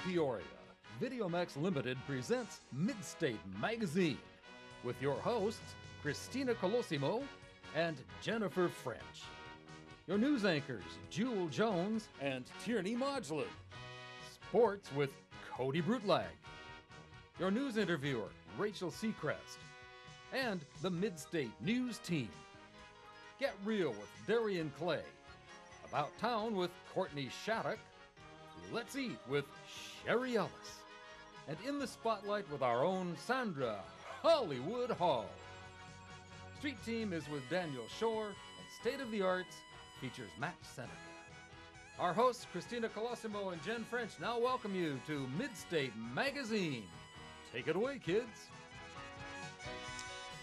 Peoria, Videomax Limited presents Midstate Magazine with your hosts, Christina Colosimo and Jennifer French. Your news anchors, Jewel Jones and Tierney Modulin. Sports with Cody Brutlag. Your news interviewer, Rachel Seacrest. And the Midstate News Team. Get Real with Darian Clay. About Town with Courtney Shattuck. Let's Eat with Sherry Ellis. And In the Spotlight with our own Sandra Hollywood Hall. Street Team is with Daniel Shore, and State of the Arts features Matt Seneca. Our hosts, Christina Colosimo and Jen French, now welcome you to Midstate Magazine. Take it away, kids.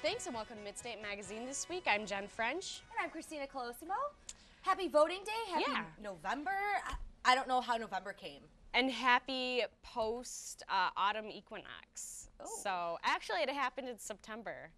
Thanks and welcome to Midstate Magazine this week. I'm Jen French. And I'm Christina Colosimo. Happy voting day. Happy November. I don't know how November came. And happy post-autumn equinox. Oh. So actually it happened in September.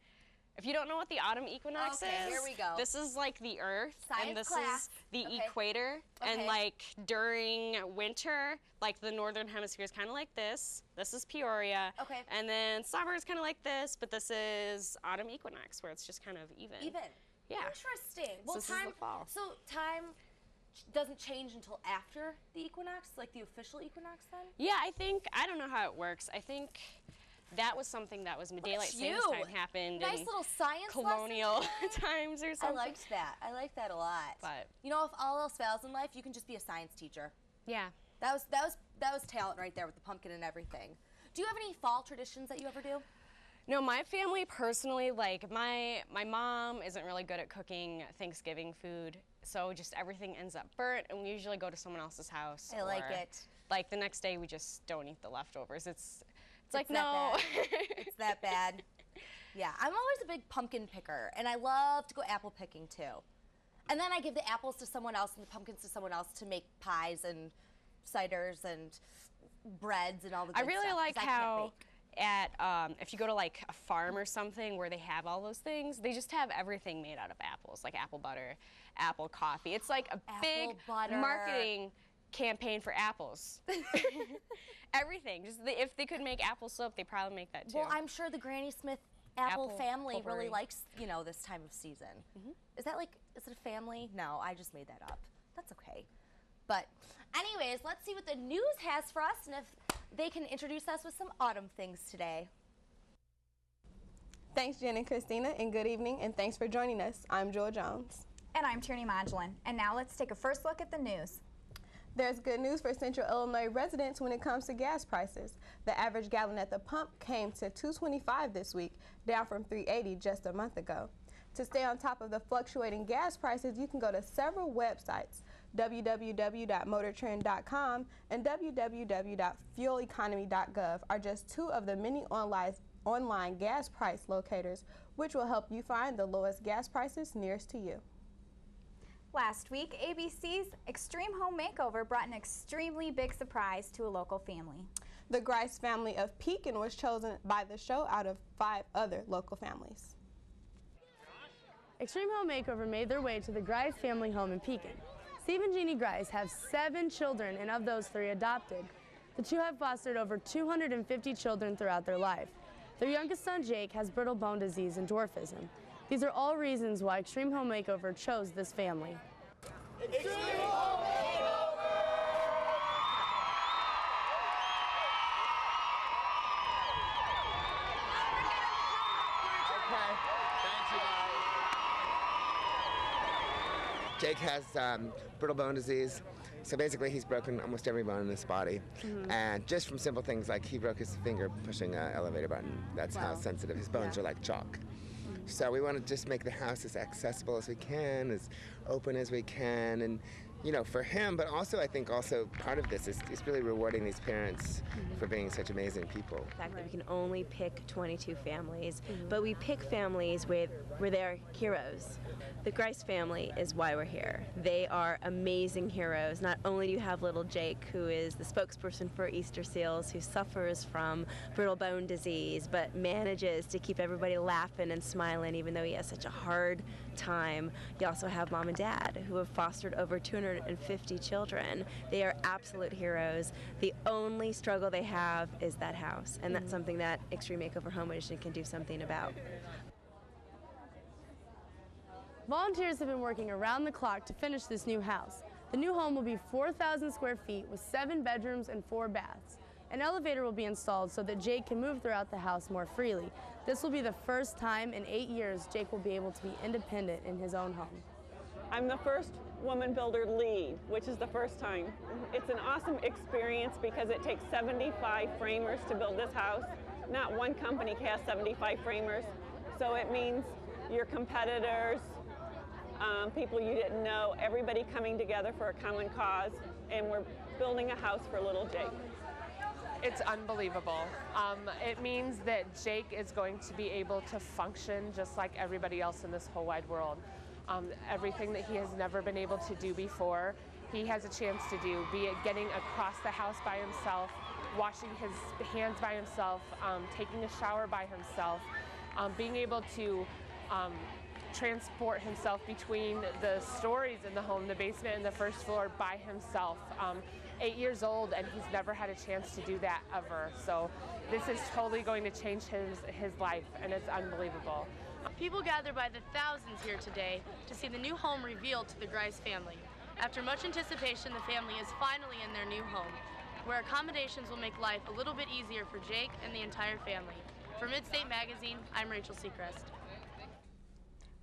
If you don't know what the autumn equinox is, here we go. This is like the Earth, Science and this class. is the Okay. equator. Okay. And like during winter, like the northern hemisphere is kind of like this. This is Peoria. Okay. And then summer is kind of like this, but this is autumn equinox, where it's just kind of even. Yeah. Interesting. So this is the fall. So time doesn't change until after the equinox, like the official equinox then? Yeah, I don't know how it works. I think that was something that was daylight savings time happened nice in little science colonial times or something. I liked that. I liked that a lot. But you know, if all else fails in life, you can just be a science teacher. yeah. That was talent right there with the pumpkin and everything. Do you have any fall traditions that you ever do? No, my family personally, like my mom isn't really good at cooking Thanksgiving food, so just everything ends up burnt, and we usually go to someone else's house. I like it. Like the next day, we just don't eat the leftovers. It's like, that no. bad. It's that bad. Yeah, I'm always a big pumpkin picker, and I love to go apple picking too. And then I give the apples to someone else and the pumpkins to someone else to make pies and ciders and breads and all the good I really stuff, like 'cause I can't how bake. if you go to like a farm or something where they have all those things, they just have everything made out of apples, like apple butter, apple coffee. It's like a big marketing campaign for apples. Everything. Just if they could make apple soap, they'd probably make that too. Well, I'm sure the Granny Smith apple family potpourri. really likes, you know, this time of season. Is that like, is it a family? No, I just made that up. That's okay. But anyways, let's see what the news has for us and if they can introduce us with some autumn things today. Thanks, Jen and Christina, and good evening, and thanks for joining us. I'm Jewel Jones. And I'm Tierney Modulin. And now let's take a first look at the news. There's good news for Central Illinois residents when it comes to gas prices. The average gallon at the pump came to $2.25 this week, down from $3.80 just a month ago. To stay on top of the fluctuating gas prices, you can go to several websites. www.motortrend.com and www.fueleconomy.gov are just two of the many online gas price locators, which will help you find the lowest gas prices nearest to you. Last week, ABC's Extreme Home Makeover brought an extremely big surprise to a local family. The Grice family of Pekin was chosen by the show out of 5 other local families. Extreme Home Makeover made their way to the Grice family home in Pekin. Steve and Jeannie Grice have 7 children, and of those 3 adopted. The two have fostered over 250 children throughout their life. Their youngest son, Jake, has brittle bone disease and dwarfism. These are all reasons why Extreme Home Makeover chose this family. Extreme Home Makeover! Okay, thank you guys. Jake has brittle bone disease. So basically he's broken almost every bone in his body. And just from simple things like he broke his finger pushing an elevator button. That's how sensitive his bones are, like chalk. So we want to just make the house as accessible as we can, as open as we can, and you know, for him, but also I think also part of this is really rewarding these parents for being such amazing people. The fact that we can only pick 22 families, but we pick families where they're heroes. The Grice family is why we're here. They are amazing heroes. Not only do you have little Jake, who is the spokesperson for Easter Seals, who suffers from brittle bone disease, but manages to keep everybody laughing and smiling even though he has such a hard time. You also have Mom and Dad, who have fostered over 250 250 children. They are absolute heroes. The only struggle they have is that house, and that's something that Extreme Makeover Home Edition can do something about. Volunteers have been working around the clock to finish this new house. The new home will be 4,000 square feet with 7 bedrooms and 4 baths. An elevator will be installed so that Jake can move throughout the house more freely. This will be the first time in 8 years Jake will be able to be independent in his own home. I'm the first woman builder lead, which is the first time. It's an awesome experience because it takes 75 framers to build this house. Not one company has 75 framers, so it means your competitors, people you didn't know, everybody coming together for a common cause, and we're building a house for little Jake. It's unbelievable. It means that Jake is going to be able to function just like everybody else in this whole wide world. Everything that he has never been able to do before, he has a chance to do, be it getting across the house by himself, washing his hands by himself, taking a shower by himself, being able to transport himself between the stories in the home, the basement and the first floor by himself. 8 years old, and he's never had a chance to do that ever. So this is totally going to change his life, and it's unbelievable. People gather by the thousands here today to see the new home revealed to the Grice family. After much anticipation, the family is finally in their new home, where accommodations will make life a little bit easier for Jake and the entire family. For Midstate Magazine, I'm Rachel Seacrest.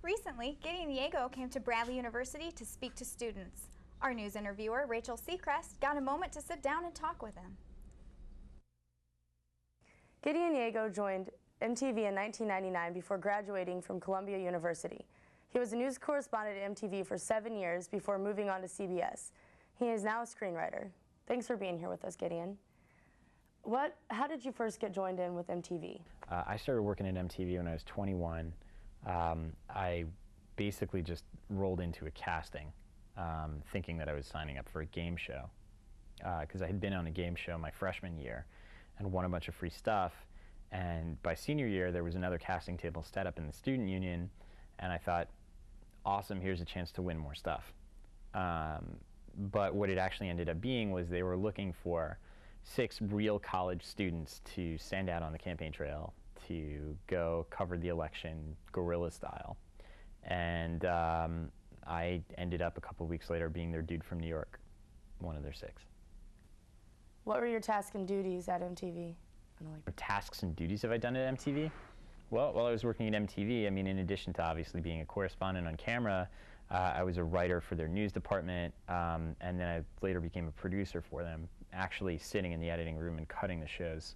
Recently, Gideon Diego came to Bradley University to speak to students. Our news interviewer, Rachel Seacrest, got a moment to sit down and talk with him. Gideon Diego joined MTV in 1999 before graduating from Columbia University. He was a news correspondent at MTV for 7 years before moving on to CBS. He is now a screenwriter. Thanks for being here with us, Gideon. How did you first get joined in with MTV? I started working at MTV when I was 21. I basically just rolled into a casting, thinking that I was signing up for a game show, because I had been on a game show my freshman year and won a bunch of free stuff. And by senior year, there was another casting table set up in the student union, and I thought, awesome, here's a chance to win more stuff. But what it actually ended up being was they were looking for 6 real college students to send out on the campaign trail to go cover the election guerrilla style. And I ended up a couple weeks later being their dude from New York, one of their 6. What were your tasks and duties at MTV? What tasks and duties have I done at MTV? Well, while I was working at MTV, I mean, in addition to obviously being a correspondent on camera, I was a writer for their news department, and then I later became a producer for them, actually sitting in the editing room and cutting the shows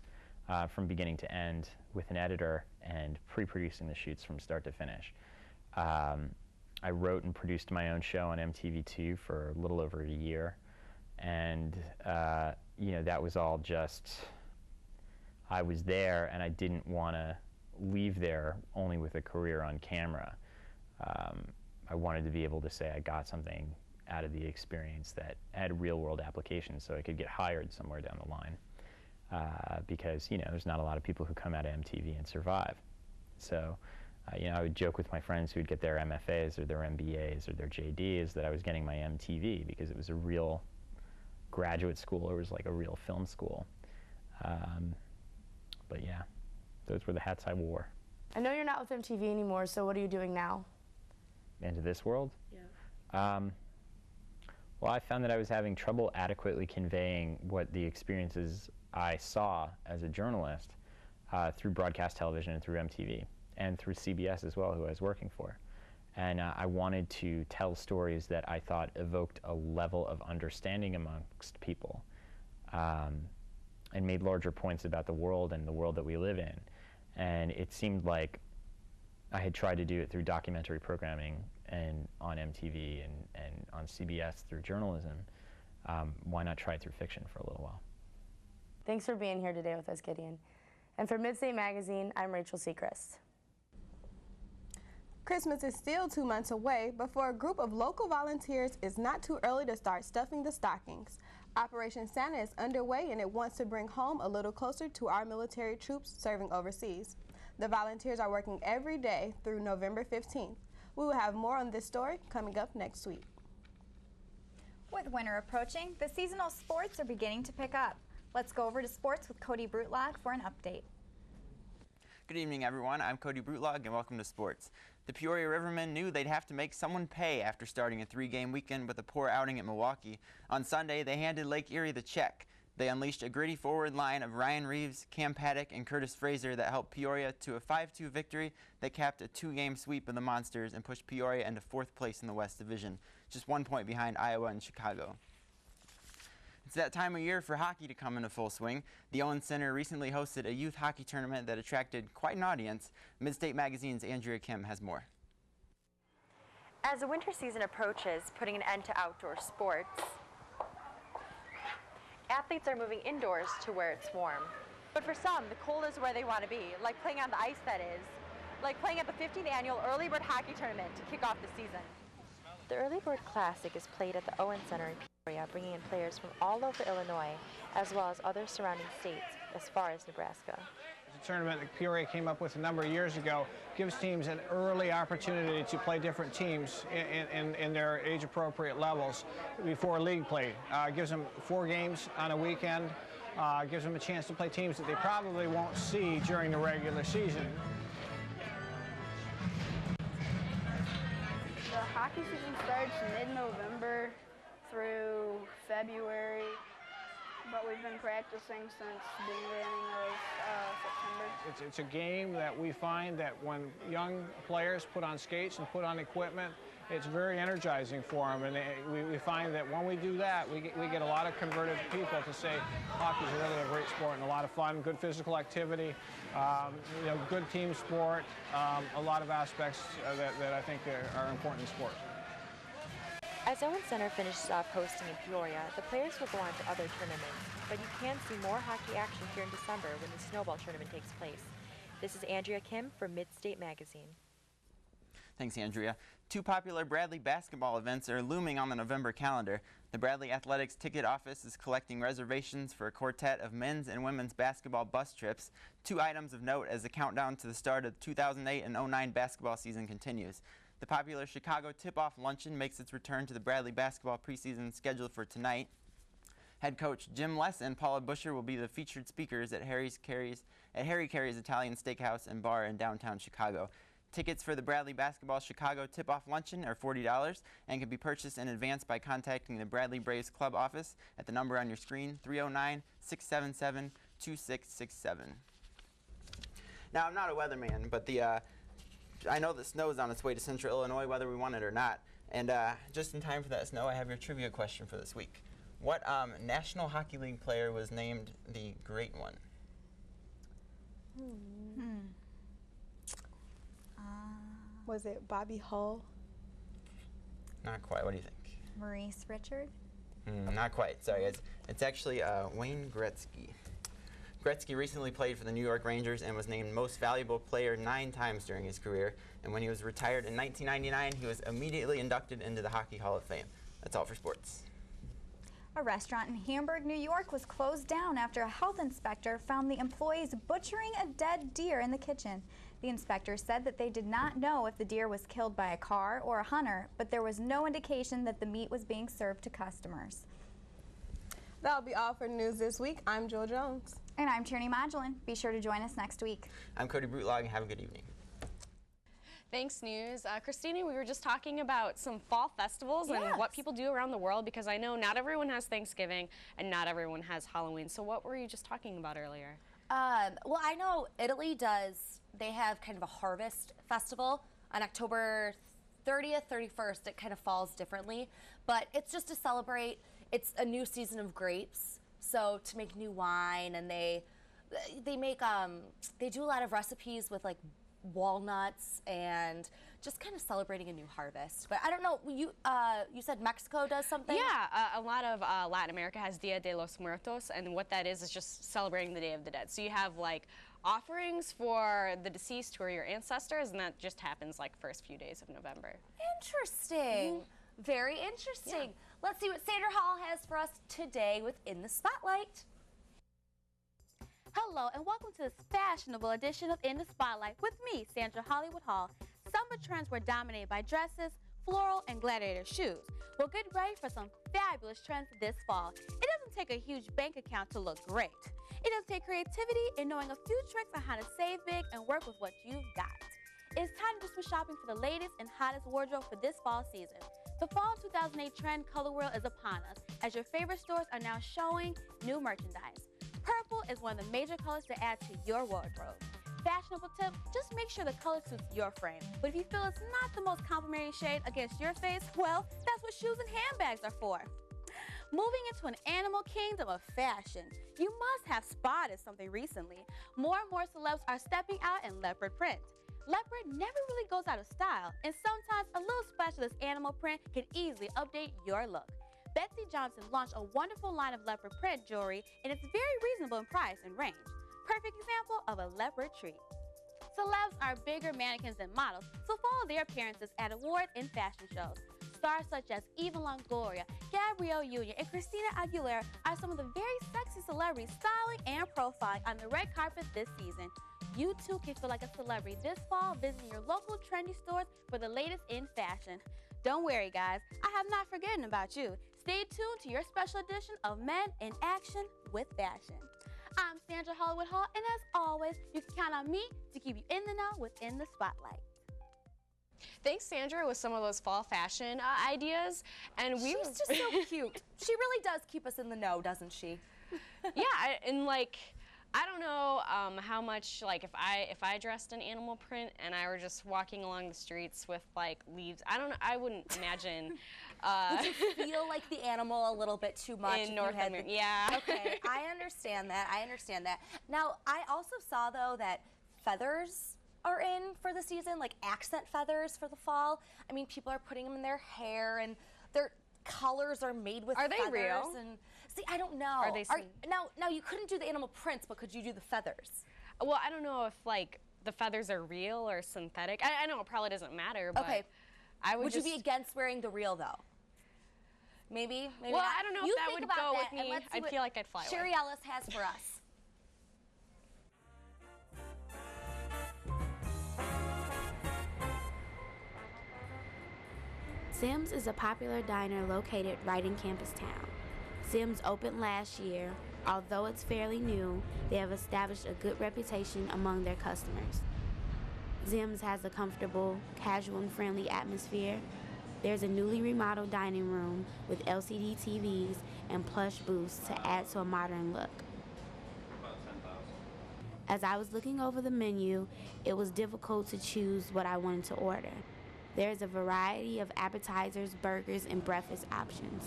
from beginning to end with an editor and pre-producing the shoots from start to finish. I wrote and produced my own show on MTV2 for a little over a year, and you know, that was all just, I was there and I didn't want to leave there only with a career on camera. I wanted to be able to say I got something out of the experience that had real-world applications so I could get hired somewhere down the line. Because, you know, there's not a lot of people who come out of MTV and survive. So, you know, I would joke with my friends who would get their MFAs or their MBAs or their JDs that I was getting my MTV because it was a real graduate school. It was like a real film school. But yeah, those were the hats I wore. I know you're not with MTV anymore, so what are you doing now? Into this world? Yeah. Well, I found that I was having trouble adequately conveying what the experiences I saw as a journalist through broadcast television and through MTV and through CBS as well, who I was working for. And I wanted to tell stories that I thought evoked a level of understanding amongst people and made larger points about the world and the world that we live in. And it seemed like I had tried to do it through documentary programming and on MTV and on CBS through journalism. Why not try it through fiction for a little while? Thanks for being here today with us, Gideon. And for Midstate Magazine, I'm Rachel Seacrest. Christmas is still 2 months away, but for a group of local volunteers, it's not too early to start stuffing the stockings. Operation Santa is underway, and it wants to bring home a little closer to our military troops serving overseas. The volunteers are working every day through November 15th. We will have more on this story coming up next week. With winter approaching, the seasonal sports are beginning to pick up. Let's go over to sports with Cody Brutlog for an update. Good evening, everyone. I'm Cody Brutlog, and welcome to sports. The Peoria Rivermen knew they'd have to make someone pay after starting a 3-game weekend with a poor outing at Milwaukee. On Sunday, they handed Lake Erie the check. They unleashed a gritty forward line of Ryan Reeves, Cam Paddock, and Curtis Fraser that helped Peoria to a 5-2 victory that capped a 2-game sweep of the Monsters and pushed Peoria into 4th place in the West Division, just 1 point behind Iowa and Chicago. It's that time of year for hockey to come into full swing. The Owens Center recently hosted a youth hockey tournament that attracted quite an audience. Midstate Magazine's Andrea Kim has more. As the winter season approaches, putting an end to outdoor sports, athletes are moving indoors to where it's warm. But for some, the cold is where they want to be, like playing on the ice, that is. Like playing at the 15th annual Early Bird Hockey Tournament to kick off the season. The Early Bird Classic is played at the Owens Center in Peoria, bringing in players from all over Illinois, as well as other surrounding states, as far as Nebraska. The tournament that Peoria came up with a number of years ago gives teams an early opportunity to play different teams in their age-appropriate levels before league play. Gives them 4 games on a weekend, gives them a chance to play teams that they probably won't see during the regular season. The hockey season starts mid-November through February, but we've been practicing since the beginning of September. It's a game that we find that when young players put on skates and put on equipment, it's very energizing for them, and we find that when we do that, we get a lot of converted people to say hockey's really a great sport and a lot of fun, good physical activity, good team sport, a lot of aspects that I think are important in sport. As Owens Center finishes off hosting in Peoria, the players will go on to other tournaments, but you can see more hockey action here in December when the snowball tournament takes place. This is Andrea Kim for Midstate Magazine. Thanks, Andrea. 2 popular Bradley basketball events are looming on the November calendar. The Bradley Athletics ticket office is collecting reservations for a quartet of men's and women's basketball bus trips. 2 items of note as the countdown to the start of the 2008 and 09 basketball season continues. The popular Chicago Tip-Off Luncheon makes its return to the Bradley basketball preseason scheduled for tonight. Head coach Jim Less and Paula Busher will be the featured speakers at Harry Carey's Italian Steakhouse and Bar in downtown Chicago. Tickets for the Bradley Basketball Chicago Tip-Off Luncheon are $40 and can be purchased in advance by contacting the Bradley Braves Club office at the number on your screen, 309-677-2667. Now, I'm not a weatherman, but I know that snow is on its way to central Illinois, whether we want it or not. And just in time for that snow, I have your trivia question for this week. What National Hockey League player was named the Great One? Was it Bobby Hull? Not quite. What do you think? Maurice Richard? Not quite. Sorry, guys. It's actually Wayne Gretzky. Gretzky recently played for the New York Rangers and was named Most Valuable Player 9 times during his career. And when he was retired in 1999, he was immediately inducted into the Hockey Hall of Fame. That's all for sports. A restaurant in Hamburg, New York was closed down after a health inspector found the employees butchering a dead deer in the kitchen. The inspector said that they did not know if the deer was killed by a car or a hunter, but there was no indication that the meat was being served to customers. That'll be all for news this week. I'm Jill Jones. And I'm Tierney Modulin. Be sure to join us next week. I'm Cody Brutlog, and have a good evening. Thanks, News. Christina, we were just talking about some fall festivals and what people do around the world, because I know not everyone has Thanksgiving and not everyone has Halloween. So what were you just talking about earlier? Well, I know Italy does, they have kind of a harvest festival on October 30th, 31st. It kind of falls differently, but it's just to celebrate. It's a new season of grapes, so to make new wine, and they make, they do a lot of recipes with like walnuts and just kind of celebrating a new harvest. But I don't know, you said Mexico does something? Yeah, a lot of Latin America has Dia de los Muertos, and what that is just celebrating the Day of the Dead. So you have like offerings for the deceased who are your ancestors, and that just happens like first few days of November. Interesting. Very interesting. Yeah. Let's see what Sandra Hall has for us today with In the Spotlight. Hello and welcome to this fashionable edition of In the Spotlight with me, Sandra Hollywood Hall. Summer trends were dominated by dresses, floral and gladiator shoes. Well, get ready for some fabulous trends this fall. It doesn't take a huge bank account to look great. It does take creativity and knowing a few tricks on how to save big and work with what you've got. It's time to do some shopping for the latest and hottest wardrobe for this fall season. The fall 2008 trend color wheel is upon us, as your favorite stores are now showing new merchandise. Purple is one of the major colors to add to your wardrobe. Fashionable tip, just make sure the color suits your frame. But if you feel it's not the most complimentary shade against your face, well, that's what shoes and handbags are for. Moving into an animal kingdom of fashion, you must have spotted something recently. More and more celebs are stepping out in leopard print. Leopard never really goes out of style, and sometimes a little splash of this animal print can easily update your look. Betsy Johnson launched a wonderful line of leopard print jewelry, and it's very reasonable in price and range. Perfect example of a leopard treat. Celebs are bigger mannequins than models, so follow their appearances at awards and fashion shows. Stars such as Eva Longoria, Gabrielle Union, and Christina Aguilera are some of the very sexy celebrities styling and profiling on the red carpet this season. You too can feel like a celebrity this fall visiting your local trendy stores for the latest in fashion. Don't worry, guys, I have not forgotten about you. Stay tuned to your special edition of Men in Action with Fashion. I'm Sandra Hollywood Hall, and as always, you can count on me to keep you in the know within the spotlight. Thanks, Sandra, with some of those fall fashion ideas. And She's just so cute. She really does keep us in the know, doesn't she? Yeah, and like, I don't know how much, like, if I dressed in animal print and I were just walking along the streets with like leaves, I don't know, I wouldn't imagine. Would you feel like the animal a little bit too much? In North America, yeah. Okay, I understand that. I understand that. Now, I also saw though that feathers are in for the season, like accent feathers for the fall. I mean, people are putting them in their hair, and their colors are made with feathers. Are they real? And see, I don't know. Are they? Now you couldn't do the animal prints, but could you do the feathers? Well, I don't know if like the feathers are real or synthetic. I know it probably doesn't matter, but okay. Would you be against wearing the real though? Maybe well, not. I don't know if that would go with me. I'd feel like I'd fly away. Sherry Ellis has for us. Sim's is a popular diner located right in Campus Town. Sim's opened last year. Although it's fairly new, they have established a good reputation among their customers. Sim's has a comfortable, casual, and friendly atmosphere. There's a newly remodeled dining room with LCD TVs and plush booths to add to a modern look. As I was looking over the menu, it was difficult to choose what I wanted to order. There's a variety of appetizers, burgers, and breakfast options.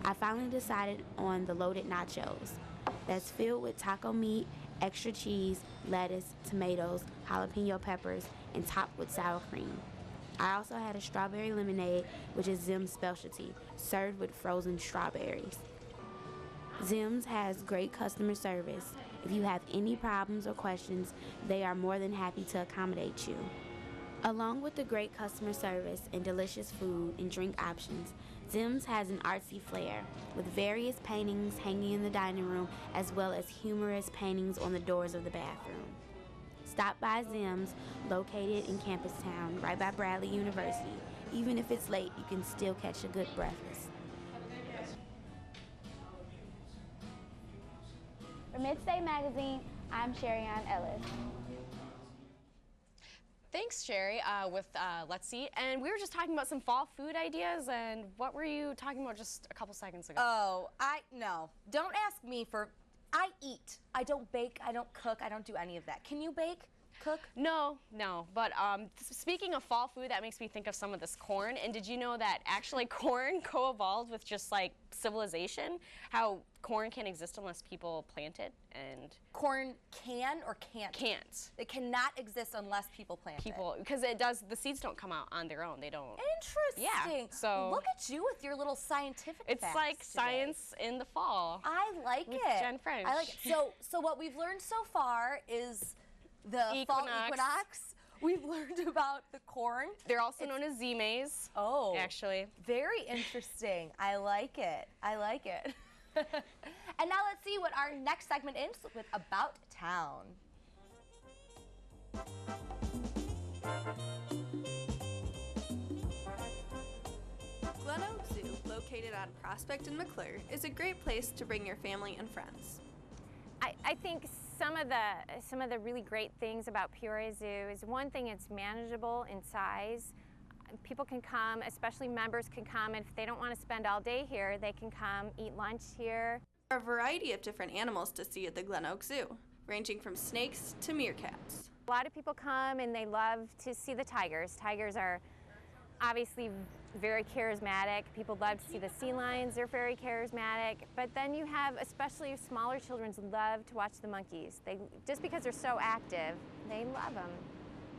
I finally decided on the loaded nachos that's filled with taco meat, extra cheese, lettuce, tomatoes, jalapeno peppers, and topped with sour cream. I also had a strawberry lemonade, which is Zim's specialty, served with frozen strawberries. Zim's has great customer service. If you have any problems or questions, they are more than happy to accommodate you. Along with the great customer service and delicious food and drink options, Zim's has an artsy flair, with various paintings hanging in the dining room as well as humorous paintings on the doors of the bathroom. Stop by Zim's, located in Campus Town, right by Bradley University. Even if it's late, you can still catch a good breakfast. For Midstate Magazine, I'm Sherry Ann Ellis. Thanks, Sherry, with Let's See. And we were just talking about some fall food ideas, and what were you talking about just a couple seconds ago? Oh, no. Don't ask me for, I eat. I don't bake, I don't cook, I don't do any of that. Can you bake? Cook? No. But speaking of fall food, that makes me think of some of this corn. And did you know that actually corn co-evolved with just like civilization? How corn can exist unless people plant it, and corn can or can't? Can't. It cannot exist unless people plant it. Because it does. The seeds don't come out on their own. They don't. Interesting. Yeah. So look at you with your little scientific It's facts like today. science in the fall. I like with it. Jen French. I like it. So what we've learned so far is the fall equinox. We've learned about the corn. They're also known as Z-maize. Oh. Actually. Very interesting. I like it. I like it. And now let's see what our next segment is with About Town. located on Prospect and McClure, is a great place to bring your family and friends. I think some of the really great things about Peoria Zoo is, one thing, it's manageable in size. People can come, especially members can come, and if they don't want to spend all day here, they can come eat lunch here. There are a variety of different animals to see at the Glen Oak Zoo, ranging from snakes to meerkats. A lot of people come and they love to see the tigers. Tigers are obviously very charismatic. People love to see the sea lions, they're very charismatic. But then you have, especially smaller children, love to watch the monkeys. Just because they're so active, they love them.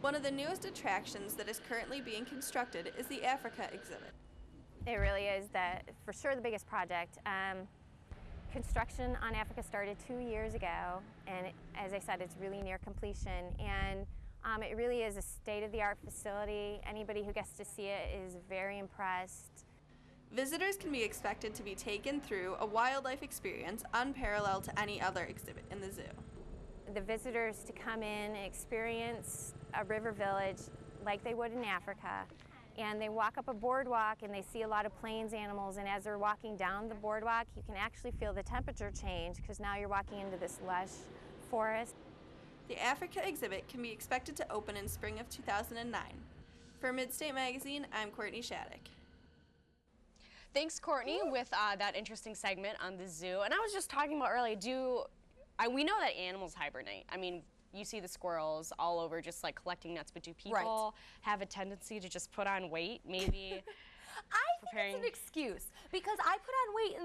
One of the newest attractions that is currently being constructed is the Africa exhibit. It really is for sure the biggest project. Construction on Africa started 2 years ago, and as I said, it's really near completion. And it really is a state-of-the-art facility. Anybody who gets to see it is very impressed. Visitors can be expected to be taken through a wildlife experience unparalleled to any other exhibit in the zoo. The visitors to come in and experience a river village like they would in Africa. And they walk up a boardwalk and they see a lot of plains animals, and as they're walking down the boardwalk, you can actually feel the temperature change because now you're walking into this lush forest. The Africa exhibit can be expected to open in spring of 2009. For Midstate Magazine, I'm Courtney Shattuck. Thanks, Courtney, with that interesting segment on the zoo. And I was just talking about earlier, we know that animals hibernate. I mean, you see the squirrels all over just like collecting nuts, but do people have a tendency to just put on weight? Maybe I think it's an excuse because I put on weight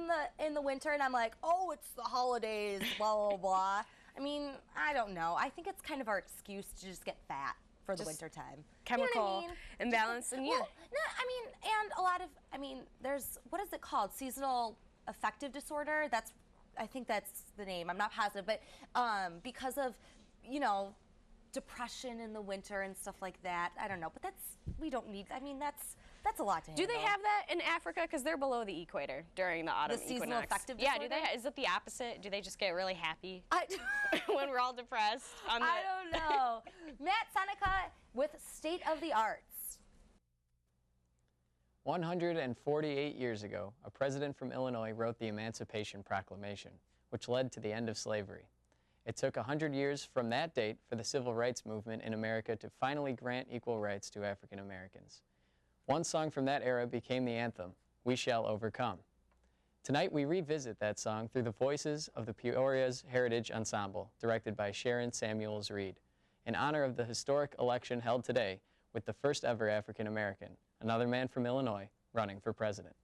in the winter and I'm like, oh, it's the holidays, blah, blah, blah. I mean, I don't know. I think it's kind of our excuse to just get fat for the winter time. Chemical you know what I mean? imbalance and well, no, I mean, and a lot of, there's, what is it called? Seasonal affective disorder? I think that's the name. I'm not positive, but because of, depression in the winter and stuff like that. I don't know, but we don't need, that's a lot to handle. Do they have that in Africa? Because they're below the equator during the autumn equinox. The seasonal affective disorder? Yeah, is it the opposite? Do they just get really happy when we're all depressed? I don't know. Matt Seneca with State of the Arts. 148 years ago, a president from Illinois wrote the Emancipation Proclamation, which led to the end of slavery. It took 100 years from that date for the civil rights movement in America to finally grant equal rights to African Americans. One song from that era became the anthem, "We Shall Overcome." Tonight we revisit that song through the voices of the Peoria's Heritage Ensemble, directed by Sharon Samuels Reed, in honor of the historic election held today with the first ever African American, another man from Illinois, running for president.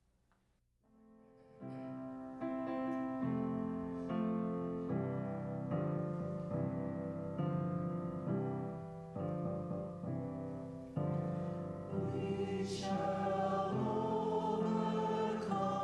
We shall overcome.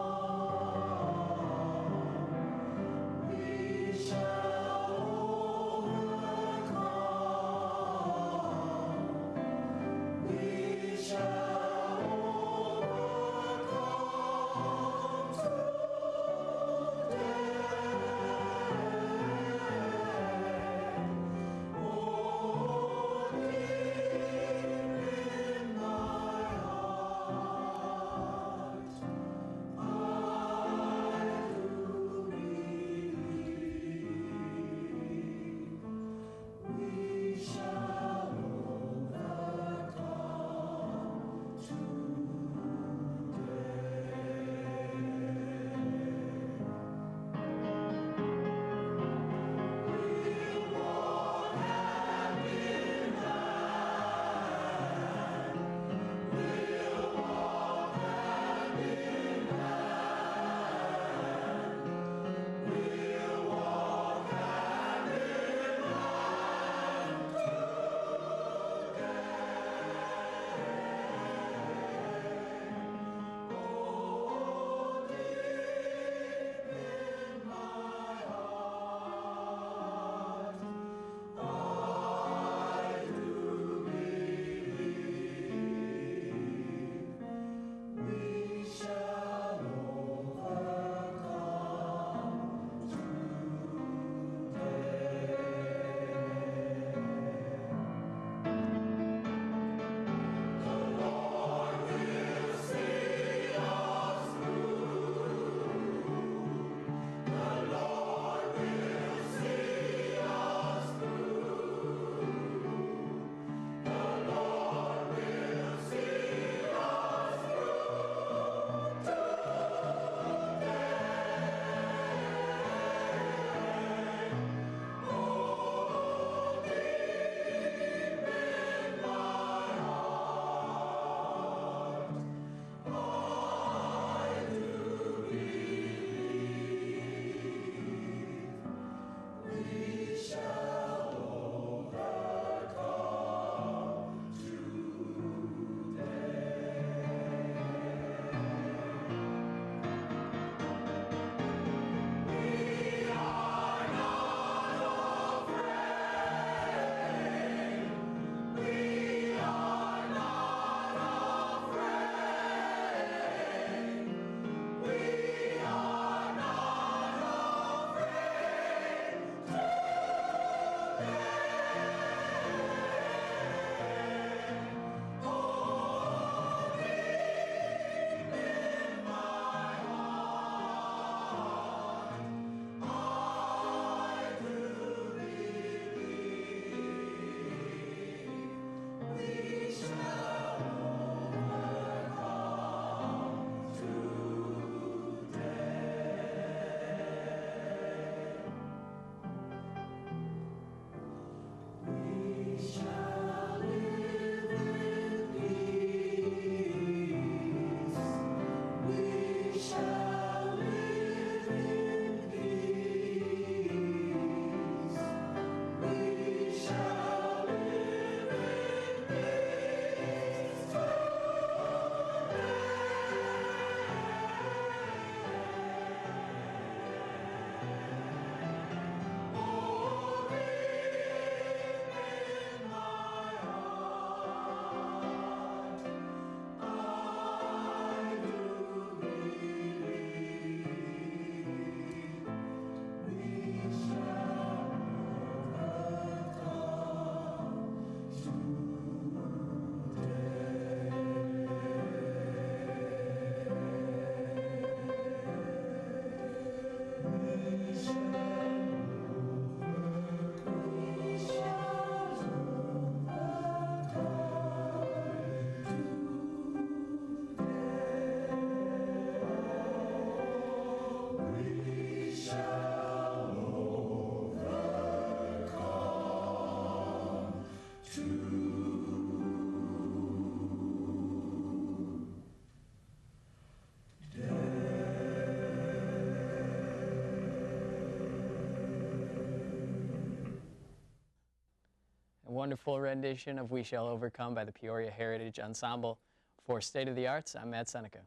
wonderful rendition of We Shall Overcome by the Peoria Heritage Ensemble. For State of the Arts, I'm Matt Seneca.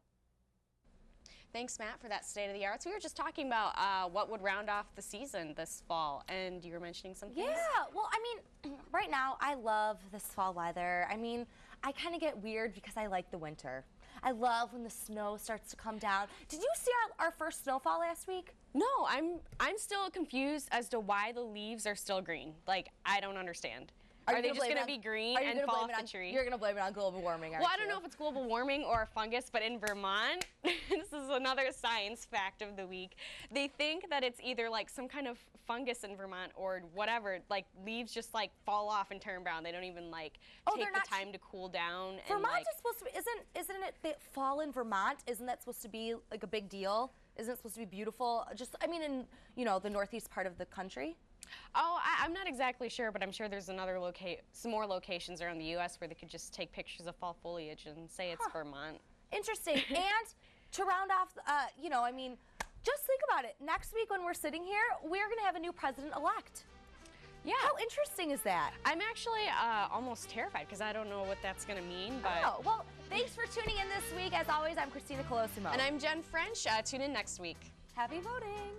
Thanks, Matt, for that State of the Arts. We were just talking about what would round off the season this fall, and you were mentioning some things. Yeah, well, I mean, right now, I love this fall weather. I mean, I kind of get weird because I like the winter. I love when the snow starts to come down. Did you see our first snowfall last week? No, I'm still confused as to why the leaves are still green. Like, I don't understand. Are they just going to be green and fall off the tree? You're going to blame it on global warming, aren't Well, I don't know if it's global warming or a fungus, but in Vermont, this is another science fact of the week, they think that it's either like some kind of fungus in Vermont or whatever, like leaves just like fall off and turn brown. They don't even like take the time to cool down. Vermont and, is supposed to be, isn't it the fall in Vermont? Isn't that supposed to be like a big deal? Isn't it supposed to be beautiful? Just, I mean, in, you know, the northeast part of the country? Oh, I'm not exactly sure, but I'm sure there's some more locations around the U.S. where they could just take pictures of fall foliage and say it's Vermont. Interesting. And to round off, you know, I mean, just think about it. Next week when we're sitting here, we're going to have a new president-elect. Yeah. How interesting is that? I'm actually almost terrified because I don't know what that's going to mean. But oh, well, thanks for tuning in this week. As always, I'm Christina Colosimo. And I'm Jen French. Tune in next week. Happy voting.